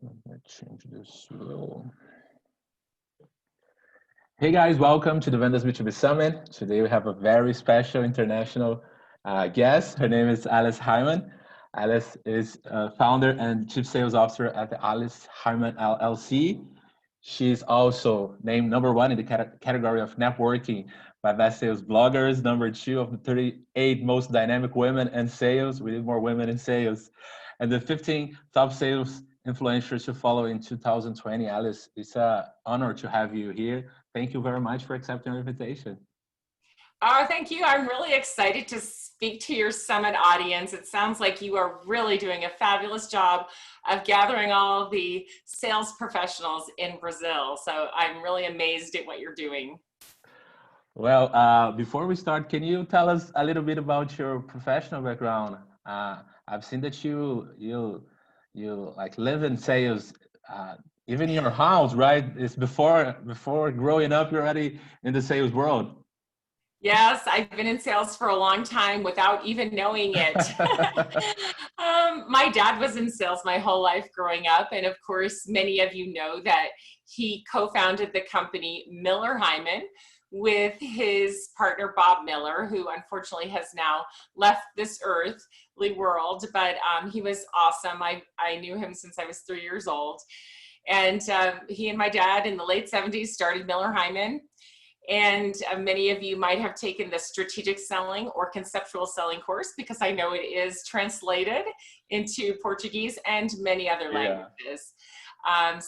Let me change this wheel. Hey guys, welcome to the Vendas B2B Summit. Today we have a very special international guest. Her name is Alice Heiman. Alice is founder and chief sales officer at the Alice Heiman LLC. She's also named #1 in the category of networking by Best Sales Bloggers, #2 of the 38 most dynamic women in sales. We need more women in sales. And the 15 top sales influencers to follow in 2020. Alice, it's an honor to have you here. Thank you very much for accepting our invitation. Oh, thank you. I'm really excited to speak to your summit audience. It sounds like you are really doing a fabulous job of gathering all the sales professionals in Brazil. So I'm really amazed at what you're doing. Well, before we start, can you tell us a little bit about your professional background? I've seen that you like live in sales, even in your house, right? It's before growing up, you're already in the sales world. Yes, I've been in sales for a long time without even knowing it. My dad was in sales my whole life growing up. And of course, many of you know that he co-founded the company Miller Heiman with his partner, Bob Miller, who unfortunately has now left this earthly world, but he was awesome. I knew him since I was 3 years old. And he and my dad in the late 70s started Miller Heiman. And many of you might have taken the strategic selling or conceptual selling course because I know it is translated into Portuguese and many other languages.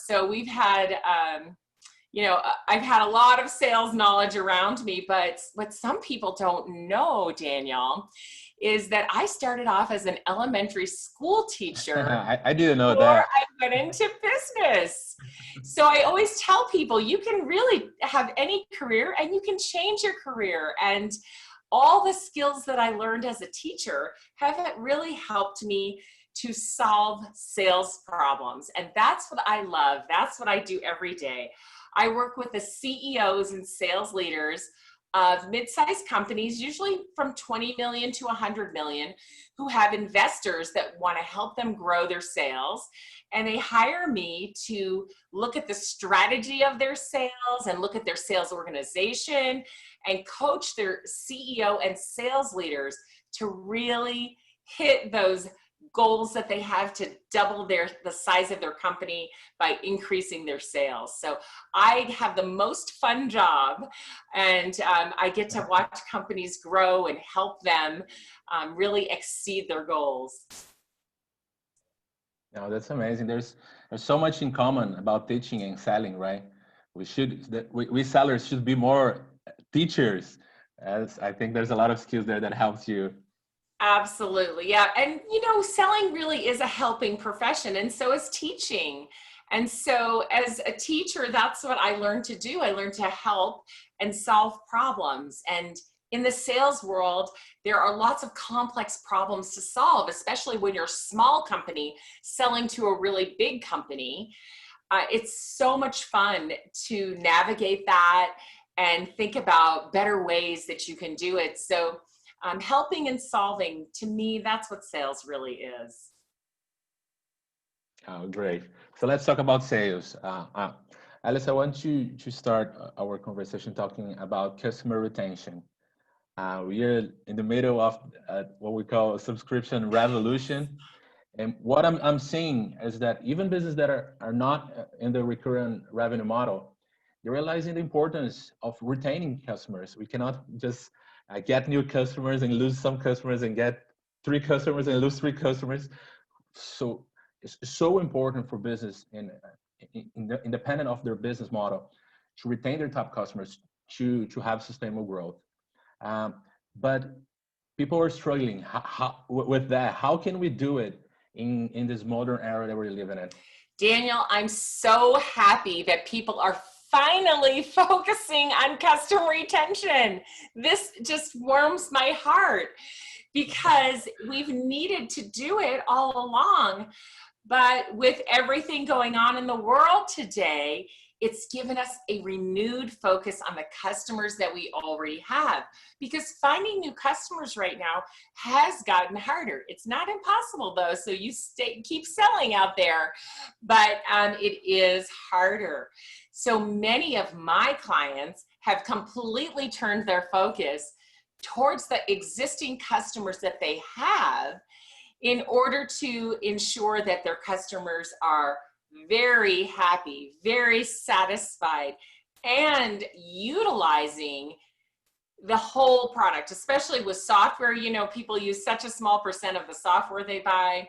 So we've had, I've had a lot of sales knowledge around me, but what some people don't know, Danielle, is that I started off as an elementary school teacher. I didn't know before that. I went into business. So I always tell people you can really have any career and you can change your career. And all the skills that I learned as a teacher have really helped me to solve sales problems. And that's what I love. That's what I do every day. I work with the CEOs and sales leaders of mid-sized companies, usually from 20 million to 100 million, who have investors that want to help them grow their sales. And they hire me to look at the strategy of their sales and look at their sales organization and coach their CEO and sales leaders to really hit those goals that they have to double the size of their company by increasing their sales. So I have the most fun job, and I get to watch companies grow and help them really exceed their goals. No, that's amazing. There's so much in common about teaching and selling, right? We sellers should be more teachers, as I think there's a lot of skills there that helps you. Absolutely. Yeah. And, selling really is a helping profession, and so is teaching. And so as a teacher, that's what I learned to do. I learned to help and solve problems. And in the sales world, there are lots of complex problems to solve, especially when you're a small company selling to a really big company. It's so much fun to navigate that and think about better ways that you can do it. So helping and solving, to me, that's what sales really is. Oh, great. So let's talk about sales. Alice, I want you to start our conversation talking about customer retention. We are in the middle of what we call a subscription revolution. And what I'm seeing is that even businesses that are not in the recurrent revenue model, they're realizing the importance of retaining customers. We cannot just get new customers and lose some customers and get 3 customers and lose 3 customers. So it's so important for business independent of their business model to retain their top customers to have sustainable growth. But people are struggling with that. How can we do it in this modern era that we're living in? Daniel, I'm so happy that people are finally focusing on customer retention. This just warms my heart because we've needed to do it all along. But with everything going on in the world today, It's given us a renewed focus on the customers that we already have, because finding new customers right now has gotten harder. It's not impossible though, so you keep selling out there, but it is harder. So many of my clients have completely turned their focus towards the existing customers that they have in order to ensure that their customers are very happy, very satisfied, and utilizing the whole product, especially with software. You know, people use such a small percent of the software they buy,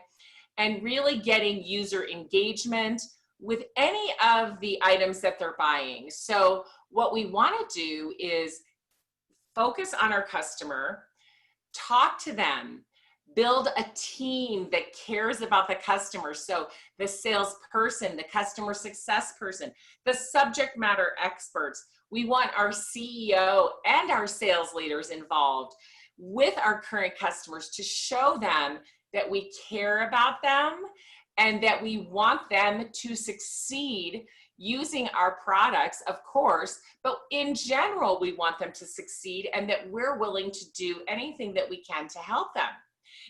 and really getting user engagement with any of the items that they're buying. So what we want to do is focus on our customer, talk to them, build a team that cares about the customer. So the salesperson, the customer success person, the subject matter experts. We want our CEO and our sales leaders involved with our current customers to show them that we care about them and that we want them to succeed using our products, of course, but in general, we want them to succeed and that we're willing to do anything that we can to help them.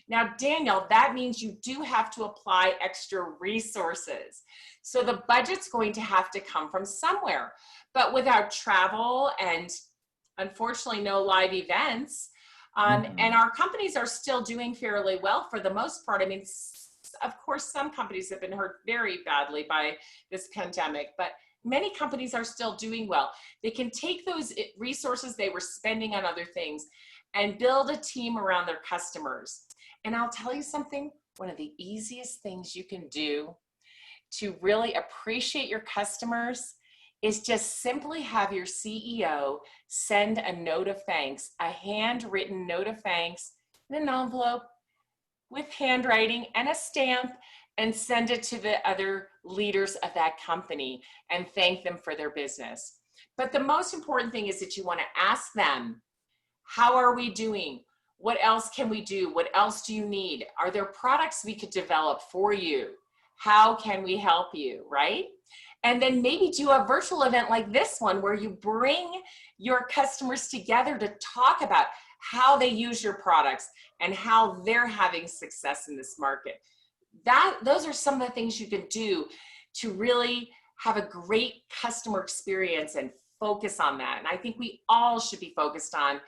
Now, Danielle, that means you do have to apply extra resources. So the budget's going to have to come from somewhere. But without travel and unfortunately no live events, and our companies are still doing fairly well for the most part. I mean, of course, some companies have been hurt very badly by this pandemic, but many companies are still doing well. They can take those resources they were spending on other things and build a team around their customers. And I'll tell you something, one of the easiest things you can do to really appreciate your customers is just simply have your CEO send a note of thanks, a handwritten note of thanks in an envelope with handwriting and a stamp, and send it to the other leaders of that company and thank them for their business. But the most important thing is that you want to ask them, how are we doing? What else can we do? What else do you need? Are there products we could develop for you? How can we help you, right? And then maybe do a virtual event like this one where you bring your customers together to talk about how they use your products and how they're having success in this market. Those are some of the things you can do to really have a great customer experience and focus on that. And I think we all should be focused on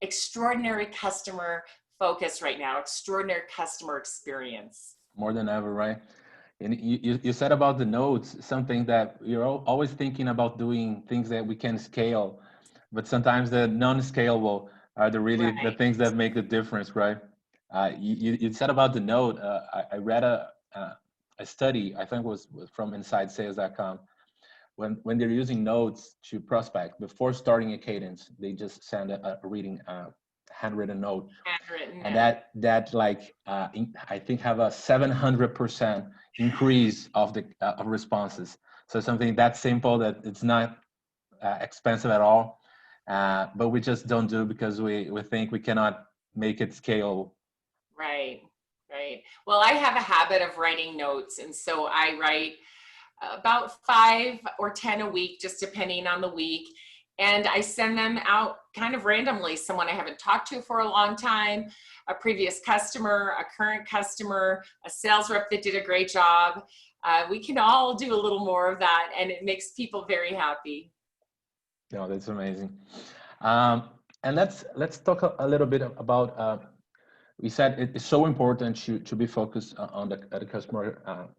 extraordinary customer focus right now, extraordinary customer experience. More than ever, right? And you said about the nodes, something that you're always thinking about doing things that we can scale, but sometimes the non-scalable are the things that make the difference, right? You said about the node. I read a study, I think it was from InsideSales.com. When they're using nodes to prospect before starting a cadence, they just send a handwritten note, and that like I think have a 700% increase of the responses. So something that simple, that it's not expensive at all, but we just don't do because we think we cannot make it scale. Right. Well, I have a habit of writing notes, and so I write about 5 or 10 a week, just depending on the week. And I send them out kind of randomly. Someone I haven't talked to for a long time, a previous customer, a current customer, a sales rep that did a great job. We can all do a little more of that, and it makes people very happy. No, that's amazing. And let's talk a little bit about, we said it's so important to be focused on the customer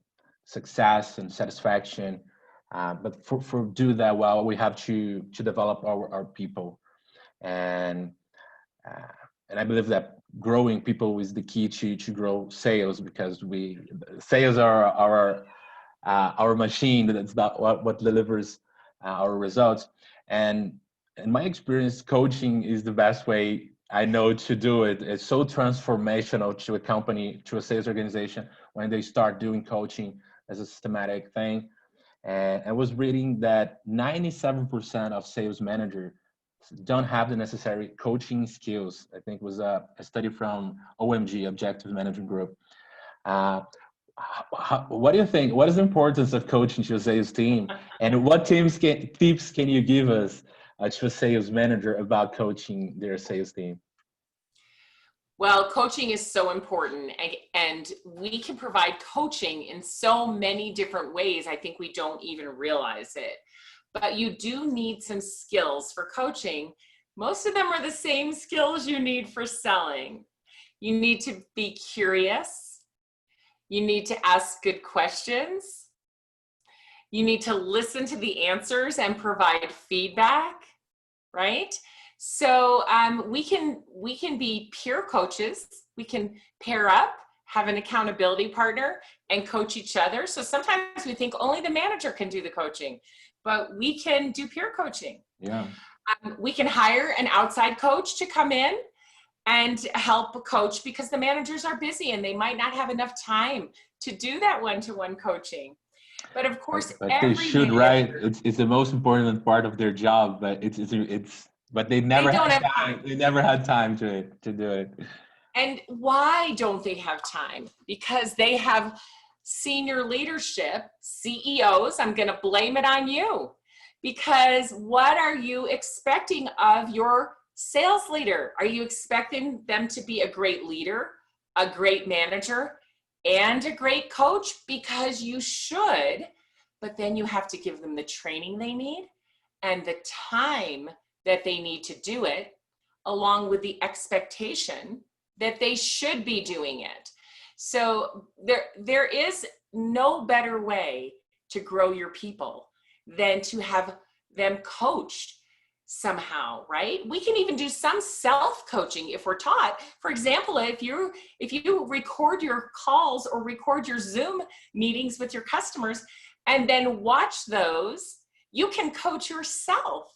success and satisfaction. But for do that well, we have to develop our people, and I believe that growing people is the key to grow sales, because sales are our machine. That's not what delivers our results. And in my experience, coaching is the best way I know to do it. It's so transformational to a company, to a sales organization, when they start doing coaching as a systematic thing. And I was reading that 97% of sales managers don't have the necessary coaching skills. I think it was a study from OMG, Objective Management Group. what do you think? What is the importance of coaching to a sales team, and what tips can you give us to a sales manager about coaching their sales team? Well, coaching is so important, and we can provide coaching in so many different ways. I think we don't even realize it. But you do need some skills for coaching. Most of them are the same skills you need for selling. You need to be curious. You need to ask good questions. You need to listen to the answers and provide feedback, right? So we can be peer coaches. We can pair up, have an accountability partner, and coach each other. So sometimes we think only the manager can do the coaching, but we can do peer coaching. Yeah. We can hire an outside coach to come in and help coach because the managers are busy and they might not have enough time to do that one-to-one coaching. But of course, but they should, right? It's the most important part of their job, but but they never had time. They never had time to do it. And why don't they have time? Because they have senior leadership, CEOs. I'm going to blame it on you. Because what are you expecting of your sales leader? Are you expecting them to be a great leader, a great manager, and a great coach? Because you should, but then you have to give them the training they need and the time that they need to do it, along with the expectation that they should be doing it. So there is no better way to grow your people than to have them coached somehow, right? We can even do some self-coaching if we're taught. For example, if you record your calls or record your Zoom meetings with your customers and then watch those, you can coach yourself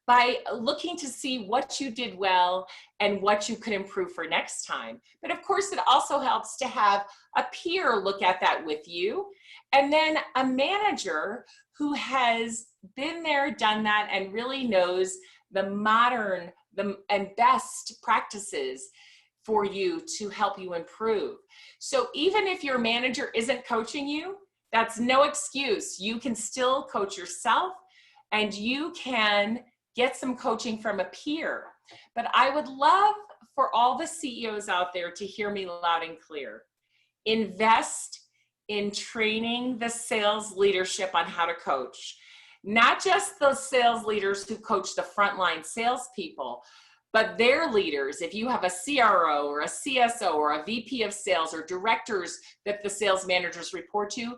by looking to see what you did well and what you could improve for next time. But of course, it also helps to have a peer look at that with you, and then a manager who has been there, done that, and really knows the modern and best practices for you to help you improve. So even if your manager isn't coaching you, that's no excuse. You can still coach yourself, and you can get some coaching from a peer. But I would love for all the CEOs out there to hear me loud and clear. Invest in training the sales leadership on how to coach. Not just those sales leaders who coach the frontline salespeople, but their leaders. If you have a CRO or a CSO or a VP of sales or directors that the sales managers report to,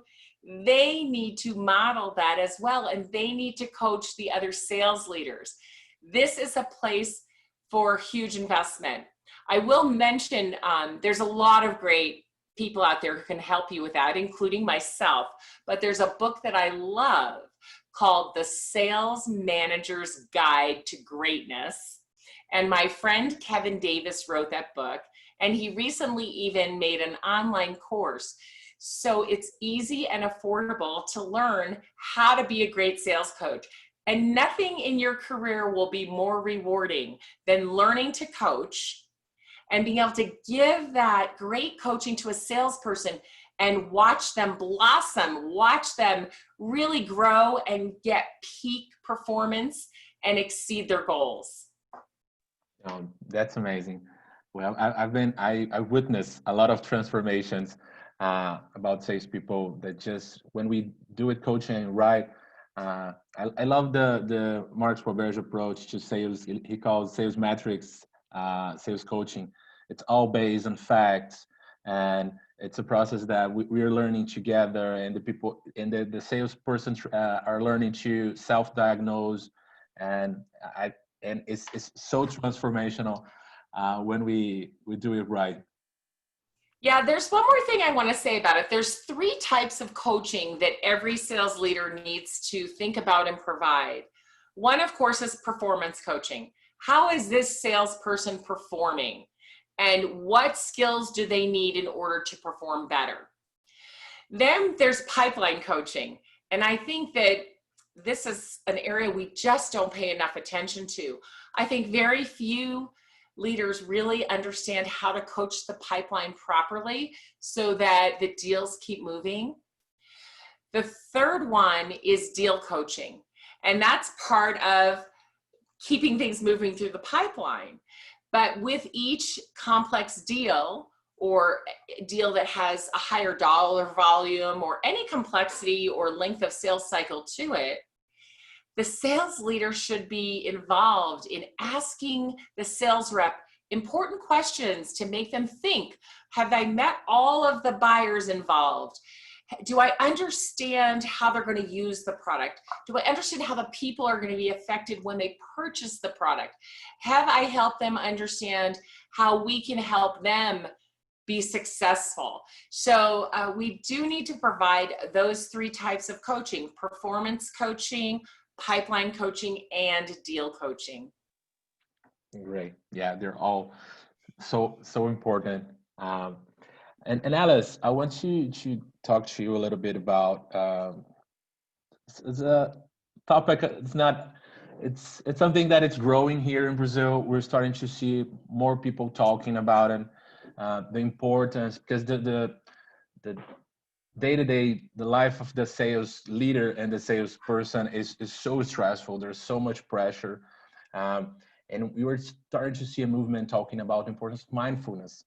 they need to model that as well, and they need to coach the other sales leaders. This is a place for huge investment. I will mention there's a lot of great people out there who can help you with that, including myself, but there's a book that I love called The Sales Manager's Guide to Greatness, and my friend Kevin Davis wrote that book, and he recently even made an online course. So it's easy and affordable to learn how to be a great sales coach. And nothing in your career will be more rewarding than learning to coach and being able to give that great coaching to a salesperson and watch them blossom, watch them really grow and get peak performance and exceed their goals. That's amazing. Well, I've witnessed a lot of transformations about salespeople that just when we do it coaching right. I love the Mark Robert's approach to sales. He calls sales metrics sales coaching. It's all based on facts, and it's a process that we are learning together, and the people and the salesperson are learning to self-diagnose, and it's so transformational when we do it right. Yeah, there's one more thing I want to say about it. There's 3 types of coaching that every sales leader needs to think about and provide. One, of course, is performance coaching. How is this salesperson performing? And what skills do they need in order to perform better? Then there's pipeline coaching. And I think that this is an area we just don't pay enough attention to. I think very few leaders really understand how to coach the pipeline properly so that the deals keep moving. The third one is deal coaching, and that's part of keeping things moving through the pipeline. But with each complex deal or deal that has a higher dollar volume or any complexity or length of sales cycle to it, the sales leader should be involved in asking the sales rep important questions to make them think. Have I met all of the buyers involved? Do I understand how they're going to use the product? Do I understand how the people are going to be affected when they purchase the product? Have I helped them understand how we can help them be successful? So we do need to provide those three types of coaching: performance coaching, pipeline coaching, and deal coaching. Great. Yeah, they're all so important. And Alice, I want to talk to you a little bit about it's a topic. It's something that it's growing here in Brazil. We're starting to see more people talking about it. The importance, because the day-to-day, the life of the sales leader and the salesperson is so stressful. There's so much pressure, and we were starting to see a movement talking about the importance of mindfulness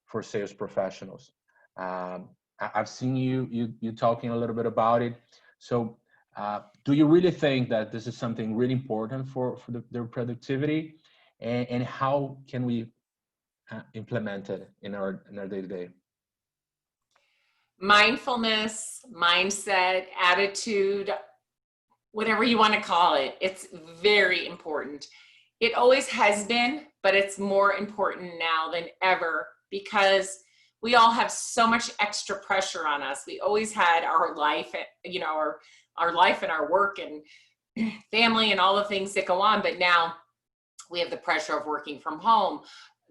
for sales professionals. I've seen you talking a little bit about it. So do you really think that this is something really important for their productivity, and how can we implement it in our day-to-day? Mindfulness, mindset, attitude, whatever you want to call it, it's very important. It always has been, but it's more important now than ever, because we all have so much extra pressure on us. We always had our life, our life and our work and family and all the things that go on, but now we have the pressure of working from home,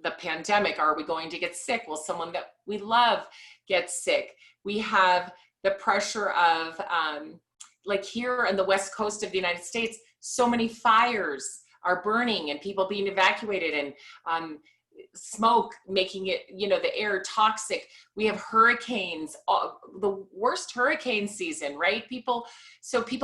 the pandemic. Are we going to get sick? Will someone that we love get sick? We have the pressure of, like here on the West Coast of the United States, so many fires are burning and people being evacuated, and smoke making it, the air toxic. We have hurricanes, the worst hurricane season, right? People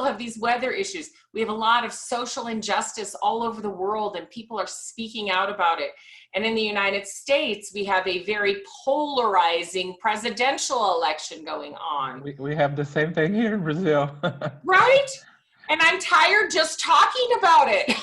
have these weather issues. We have a lot of social injustice all over the world, and people are speaking out about it. And in the United States, we have a very polarizing presidential election going on. We have the same thing here in Brazil. Right? And I'm tired just talking about it.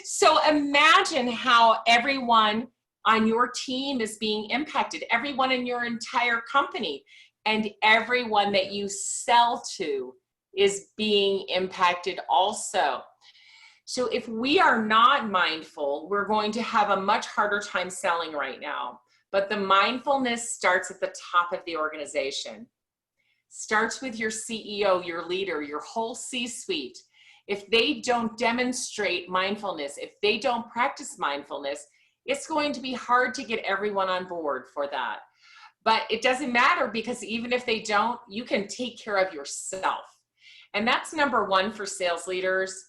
So imagine how everyone on your team is being impacted, everyone in your entire company, and everyone that you sell to is being impacted also. So if we are not mindful, we're going to have a much harder time selling right now. But the mindfulness starts at the top of the organization. Starts with your CEO, your leader, your whole C-suite. If they don't demonstrate mindfulness, if they don't practice mindfulness, it's going to be hard to get everyone on board for that. But it doesn't matter, because even if they don't, you can take care of yourself. And that's number one for sales leaders.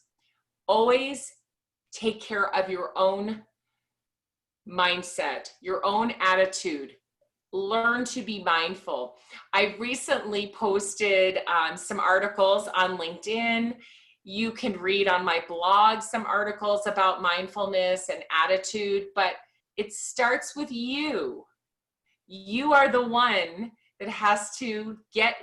Always take care of your own mindset, your own attitude. Learn to be mindful. I recently posted some articles on LinkedIn. You can read on my blog some articles about mindfulness and attitude, but it starts with you. You are the one that has to get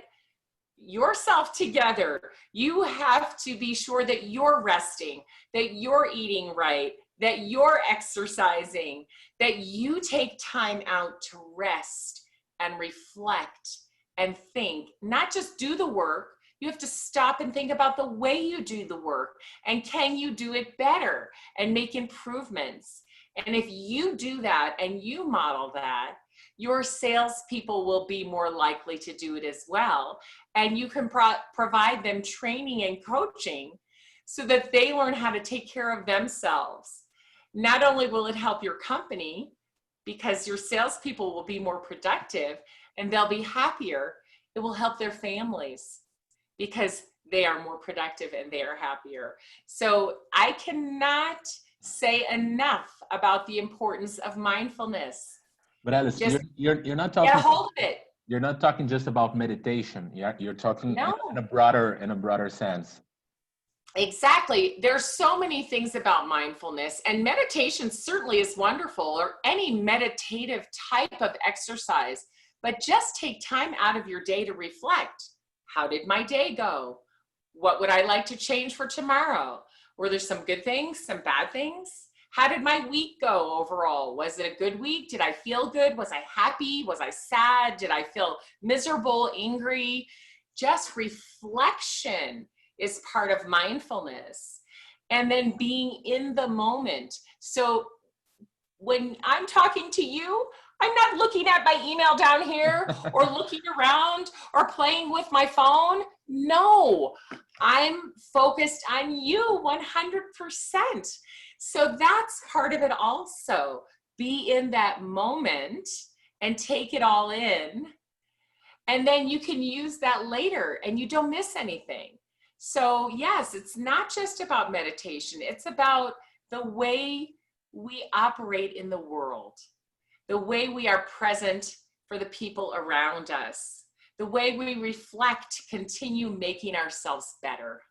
yourself together. You have to be sure that you're resting, that you're eating right, that you're exercising, that you take time out to rest and reflect and think, not just do the work. You have to stop and think about the way you do the work, and can you do it better and make improvements. And if you do that and you model that, your salespeople will be more likely to do it as well. And you can provide them training and coaching so that they learn how to take care of themselves. Not only will it help your company, because your salespeople will be more productive and they'll be happier, it will help their families because they are more productive and they are happier. So I cannot say enough about the importance of mindfulness. But Alice, Just you're not get a talking. hold of it. You're not talking just about meditation. You're talking No. in a broader sense. Exactly. There's so many things about mindfulness, and meditation certainly is wonderful, or any meditative type of exercise, but just take time out of your day to reflect. How did my day go? What would I like to change for tomorrow? Were there some good things, some bad things? How did my week go overall? Was it a good week? Did I feel good? Was I happy? Was I sad? Did I feel miserable, angry? Just reflection is part of mindfulness. And then being in the moment. So when I'm talking to you, I'm not looking at my email down here or looking around or playing with my phone. No, I'm focused on you 100%. So that's part of it also. Be in that moment and take it all in. And then you can use that later and you don't miss anything. So yes, it's not just about meditation. It's about the way we operate in the world, the way we are present for the people around us, the way we reflect, continue making ourselves better.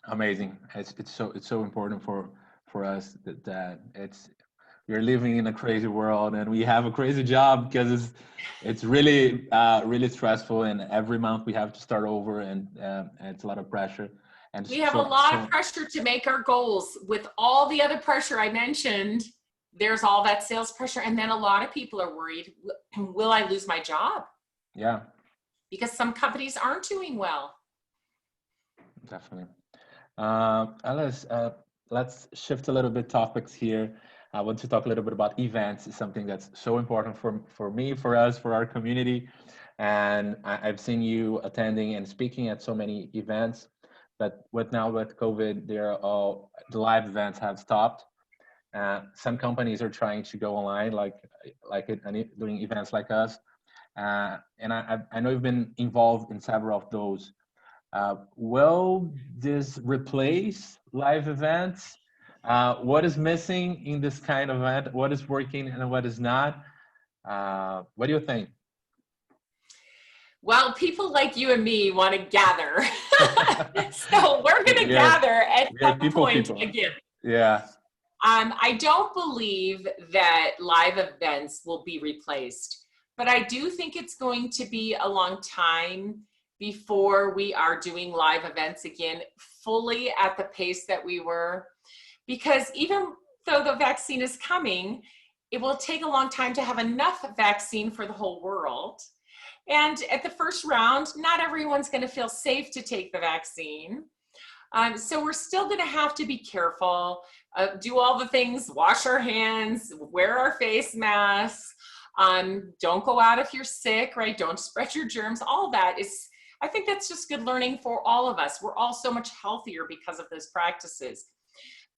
Amazing. It's so important for us that we're living in a crazy world and we have a crazy job because it's really really stressful, and every month we have to start over, and it's a lot of pressure. And We have a lot of pressure to make our goals. With all the other pressure I mentioned, there's all that sales pressure, and then a lot of people are worried, will I lose my job? Yeah, Because some companies aren't doing well. definitely. Alice, let's shift a little bit topics here. I want to talk a little bit about events. It's something that's so important for me, for us, for our community. And I've seen you attending and speaking at so many events, but with COVID, the live events have stopped. Some companies are trying to go online, doing events like us. And I know you've been involved in several of those. Will this replace live events? What is missing in this kind of event? What is working and what is not? What do you think? Well, people like you and me want to gather. So we're going to gather at some point again. Yeah. I don't believe that live events will be replaced, but I do think it's going to be a long time before we are doing live events again fully at the pace that we were. Because even though the vaccine is coming, it will take a long time to have enough vaccine for the whole world. And at the first round, not everyone's going to feel safe to take the vaccine. So we're still going to have to be careful, do all the things, wash our hands, wear our face masks, don't go out if you're sick, right? Don't spread your germs. All that is, I think that's just good learning for all of us. We're all so much healthier because of those practices.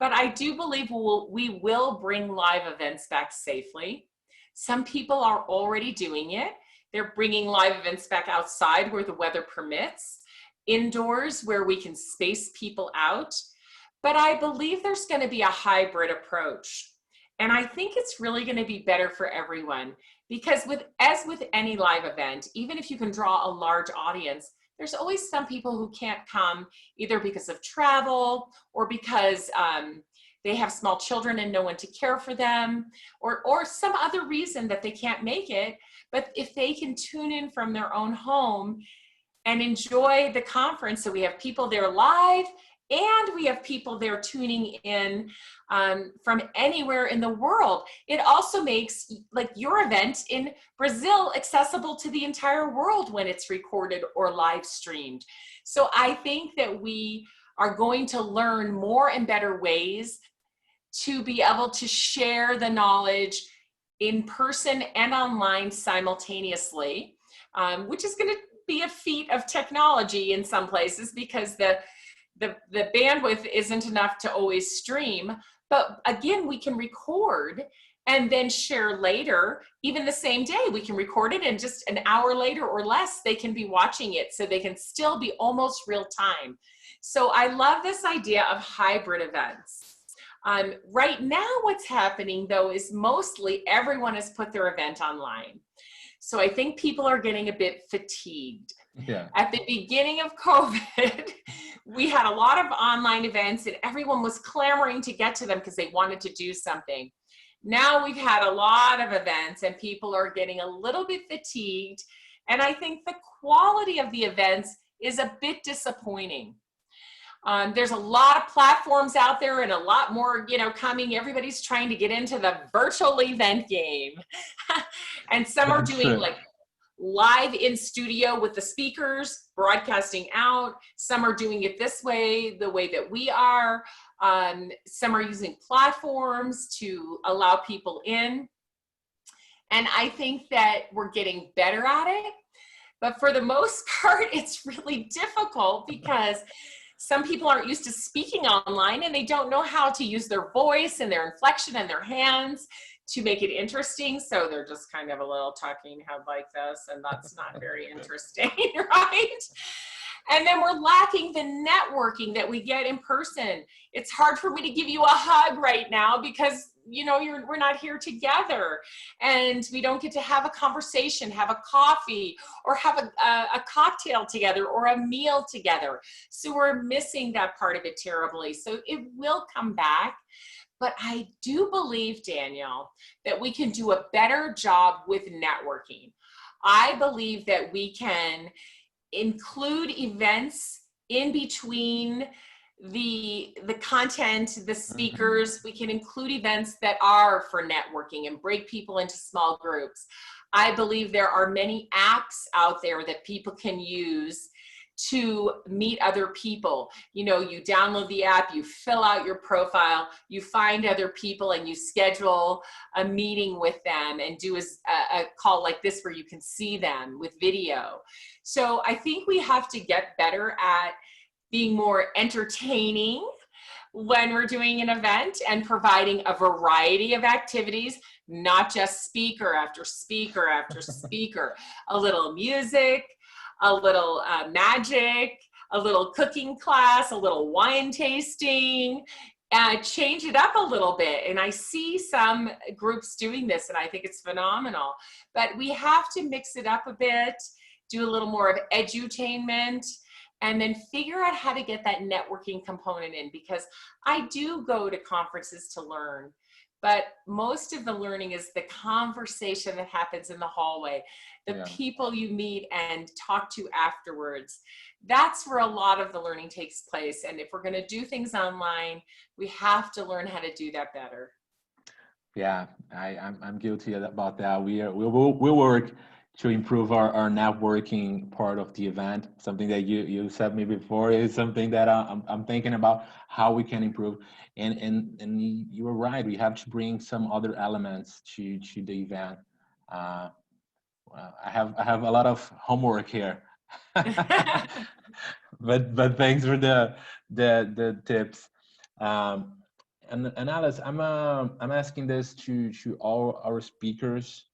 But I do believe we will bring live events back safely. Some people are already doing it. They're bringing live events back outside where the weather permits, indoors where we can space people out. But I believe there's going to be a hybrid approach. And I think it's really going to be better for everyone, because as with any live event, even if you can draw a large audience, there's always some people who can't come either because of travel or because they have small children and no one to care for them, or some other reason that they can't make it. But if they can tune in from their own home and enjoy the conference, so we have people there live and we have people there tuning in from anywhere in the world. It also makes like your event in Brazil accessible to the entire world when it's recorded or live streamed. So I think that we are going to learn more and better ways to be able to share the knowledge in person and online simultaneously, which is going to be a feat of technology in some places because the bandwidth isn't enough to always stream. But again, we can record and then share later, even the same day. We can record it and just an hour later or less, they can be watching it, so they can still be almost real time. So I love this idea of hybrid events. Right now, what's happening though is mostly everyone has put their event online. So I think people are getting a bit fatigued. Yeah. At the beginning of COVID, we had a lot of online events and everyone was clamoring to get to them because they wanted to do something. Now we've had a lot of events and people are getting a little bit fatigued. And I think the quality of the events is a bit disappointing. There's a lot of platforms out there and a lot more, coming. Everybody's trying to get into the virtual event game. And some are doing like live in studio with the speakers, broadcasting out. Some are doing it this way, the way that we are. Some are using platforms to allow people in. And I think that we're getting better at it. But for the most part, it's really difficult because some people aren't used to speaking online and they don't know how to use their voice and their inflection and their hands to make it interesting. So they're just kind of a little talking head like this, and that's not very interesting, right? And then we're lacking the networking that we get in person. It's hard for me to give you a hug right now because we're not here together, and we don't get to have a conversation, have a coffee, or have a cocktail together or a meal together. So we're missing that part of it terribly. So it will come back. But I do believe, Danielle, that we can do a better job with networking. I believe that we can include events in between the content, the speakers. We can include events that are for networking and break people into small groups. I believe there are many apps out there that people can use to meet other people. You download the app, you fill out your profile, you find other people, and you schedule a meeting with them and do a call like this where you can see them with video. So I think we have to get better at being more entertaining when we're doing an event and providing a variety of activities, not just speaker after speaker after speaker, a little music, a little magic, a little cooking class, a little wine tasting, change it up a little bit. And I see some groups doing this, and I think it's phenomenal. But we have to mix it up a bit, do a little more of edutainment, and then figure out how to get that networking component in, because I do go to conferences to learn. But most of the learning is the conversation that happens in the hallway, the people you meet and talk to afterwards. That's where a lot of the learning takes place. And if we're going to do things online, we have to learn how to do that better. Yeah, I'm guilty about that. We'll work to improve our networking part of the event. Something that you said me before is something that I'm thinking about how we can improve. And you were right. We have to bring some other elements to the event. I have a lot of homework here, but thanks for the tips. And Alice, I'm asking this to all our speakers.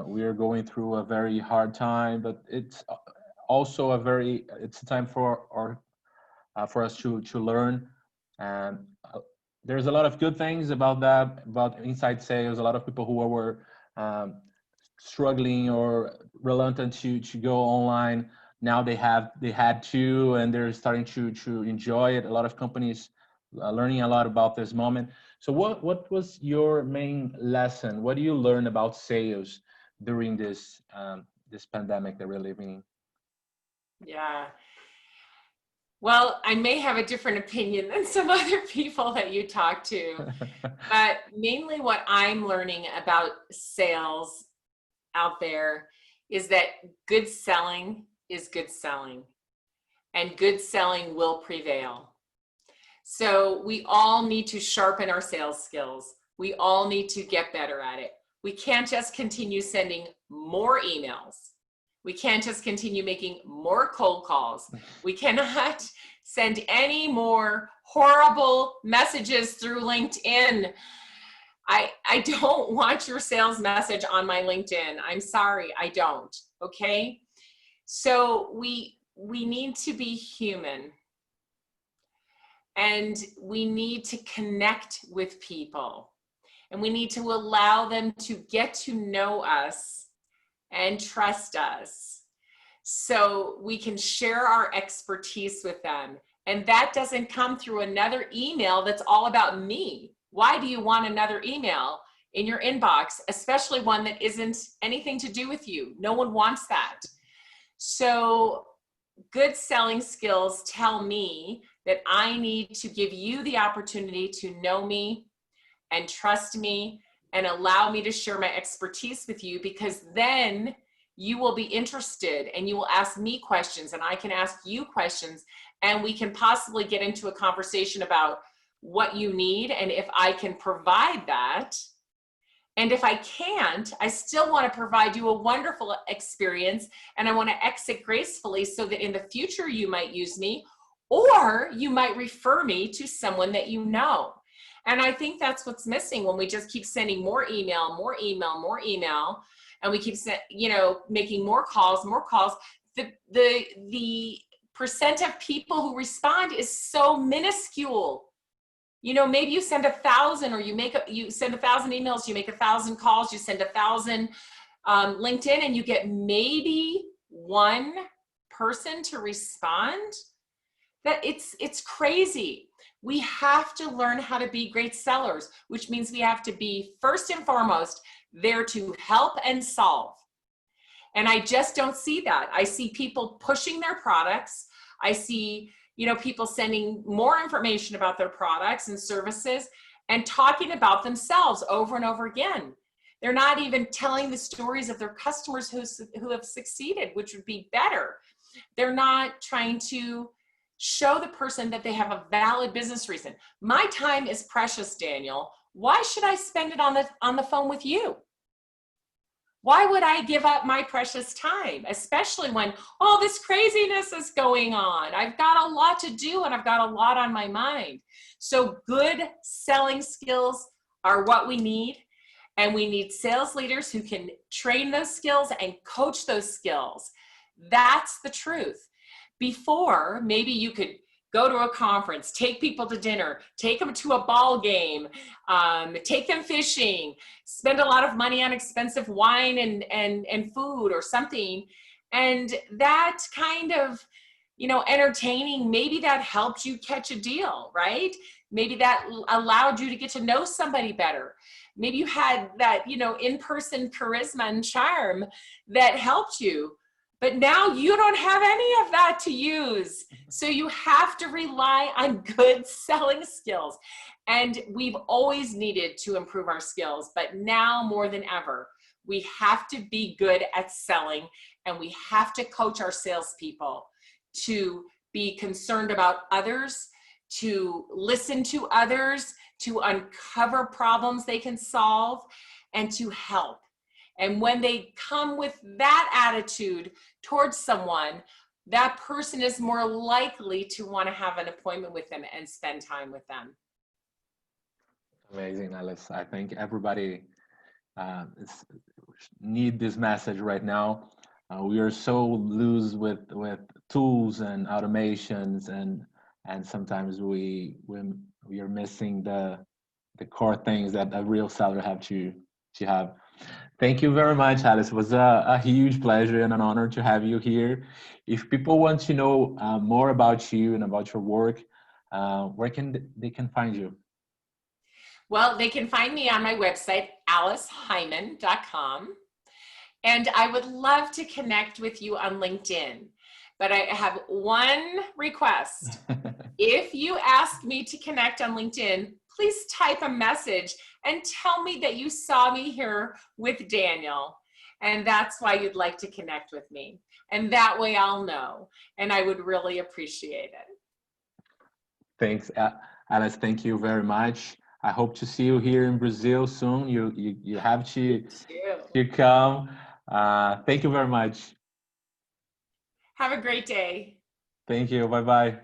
We are going through a very hard time, but it's also it's a time for us to learn. And there's a lot of good things about that, about inside sales. A lot of people who were struggling or reluctant to go online, now they had to, and they're starting to enjoy it. A lot of companies learning a lot about this moment. So what was your main lesson? What do you learn about sales during this pandemic that we're living in? Yeah. Well, I may have a different opinion than some other people that you talk to, but mainly what I'm learning about sales out there is that good selling is good selling, and good selling will prevail. So we all need to sharpen our sales skills. We all need to get better at it. We can't just continue sending more emails. We can't just continue making more cold calls. We cannot send any more horrible messages through LinkedIn. I don't want your sales message on my LinkedIn. I'm sorry, I don't. Okay. So we need to be human, and we need to connect with people, and we need to allow them to get to know us and trust us so we can share our expertise with them. And that doesn't come through another email that's all about me. Why do you want another email in your inbox, especially one that isn't anything to do with you? No one wants that. So good selling skills tell me that I need to give you the opportunity to know me and trust me and allow me to share my expertise with you, because then you will be interested and you will ask me questions and I can ask you questions, and we can possibly get into a conversation about what you need and if I can provide that. And if I can't, I still want to provide you a wonderful experience, and I want to exit gracefully so that in the future you might use me, or you might refer me to someone that you know. And I think that's what's missing when we just keep sending more email, and we keep making more calls. The percent of people who respond is so minuscule. Maybe you send 1,000, or you send 1,000 emails, you make 1,000 calls, you send 1,000 LinkedIn, and you get maybe one person to respond. That it's crazy. We have to learn how to be great sellers, which means we have to be first and foremost there to help and solve. And I just don't see that. I see people pushing their products. I see people sending more information about their products and services and talking about themselves over and over again. They're not even telling the stories of their customers who have succeeded, which would be better. They're not trying to show the person that they have a valid business reason. My time is precious, Daniel. Why should I spend it on the phone with you? Why would I give up my precious time, especially when all this craziness is going on? I've got a lot to do and I've got a lot on my mind. So good selling skills are what we need. And we need sales leaders who can train those skills and coach those skills. That's the truth. Before, maybe you could go to a conference, take people to dinner, take them to a ball game, take them fishing, spend a lot of money on expensive wine and food or something. And that kind of, entertaining, maybe that helped you catch a deal, right? Maybe that allowed you to get to know somebody better. Maybe you had that, in-person charisma and charm that helped you. But now you don't have any of that to use. So you have to rely on good selling skills. And we've always needed to improve our skills, but now more than ever, we have to be good at selling, and we have to coach our salespeople to be concerned about others, to listen to others, to uncover problems they can solve, and to help. And when they come with that attitude towards someone, that person is more likely to want to have an appointment with them and spend time with them. Amazing, Alice. I think everybody need this message right now. We are so loose with tools and automations, and sometimes we are missing the core things that a real seller have to have. Thank you very much, Alice. It was a huge pleasure and an honor to have you here. If people want to know more about you and about your work, where they can find you? Well, they can find me on my website, aliceheiman.com. And I would love to connect with you on LinkedIn. But I have one request. If you ask me to connect on LinkedIn, please type a message and tell me that you saw me here with Danielle. And that's why you'd like to connect with me. And that way I'll know. And I would really appreciate it. Thanks, Alice. Thank you very much. I hope to see you here in Brazil soon. You have to come. Thank you very much. Have a great day. Thank you. Bye-bye.